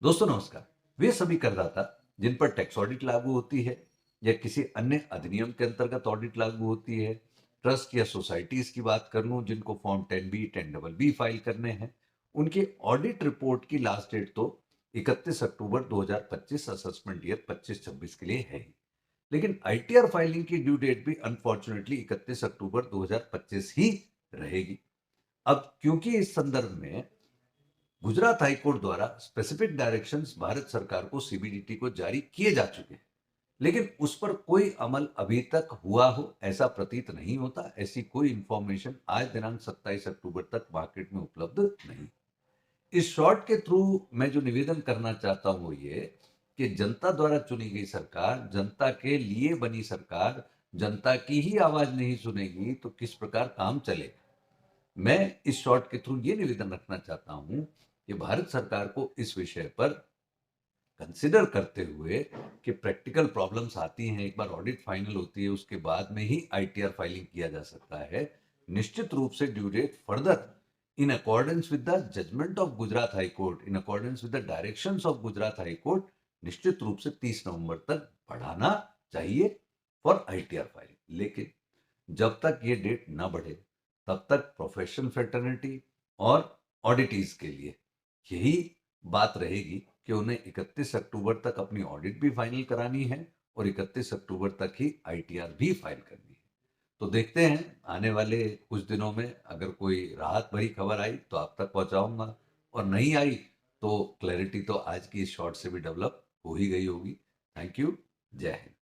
दोस्तों नमस्कार। वे सभी करदाता जिन पर टैक्स ऑडिट लागू होती है या किसी अन्य अधिनियम के अंतर्गत ऑडिट लागू होती है, ट्रस्ट या सोसाइटीज की बात कर लूं जिनको फॉर्म 10B 10BB फाइल करने हैं, उनके ऑडिट रिपोर्ट की लास्ट डेट तो 31 अक्टूबर 2025 असेसमेंट ईयर 25-26 के लिए है ही। लेकिन आईटीआर फाइलिंग की ड्यू डेट भी अनफॉर्चुनेटली 31 अक्टूबर 2025 ही रहेगी। अब क्योंकि इस संदर्भ में गुजरात हाईकोर्ट द्वारा स्पेसिफिक डायरेक्शंस भारत सरकार को सीबीडीटी को जारी किए जा चुके हैं, लेकिन उस पर कोई अमल अभी तक हुआ हो ऐसा प्रतीत नहीं होता। ऐसी कोई इंफॉर्मेशन आज दिनांक 27 अक्टूबर तक मार्केट में उपलब्ध नहीं। इस शॉर्ट के थ्रू मैं जो निवेदन करना चाहता हूं वो ये कि जनता द्वारा चुनी गई सरकार, जनता के लिए बनी सरकार, जनता की ही आवाज नहीं सुनेगी तो किस प्रकार काम चलेगा। मैं इस शॉर्ट के थ्रू ये निवेदन रखना चाहता हूं कि भारत सरकार को इस विषय पर कंसिडर करते हुए कि प्रैक्टिकल प्रॉब्लम्स आती हैं, एक बार ऑडिट फाइनल होती है उसके बाद में ही आईटीआर फाइलिंग किया जा सकता है। निश्चित रूप से due date further in accordance with the judgment of Gujarat high court, in accordance with the directions of Gujarat high court, निश्चित रूप से 30 नवंबर तक बढ़ाना चाहिए फॉर आईटीआर फाइलिंग। लेकिन जब तक ये डेट ना बढ़े तब तक प्रोफेशनल फ्रेटर्निटी और ऑडिटीज के लिए यही बात रहेगी कि उन्हें 31 अक्टूबर तक अपनी ऑडिट भी फाइनल करानी है और 31 अक्टूबर तक ही आईटीआर भी फाइल करनी है। तो देखते हैं आने वाले कुछ दिनों में अगर कोई राहत भरी खबर आई तो आप तक पहुंचाऊंगा, और नहीं आई तो क्लैरिटी तो आज की इस शॉर्ट से भी डेवलप हो ही गई होगी। Thank you. जय हिंद।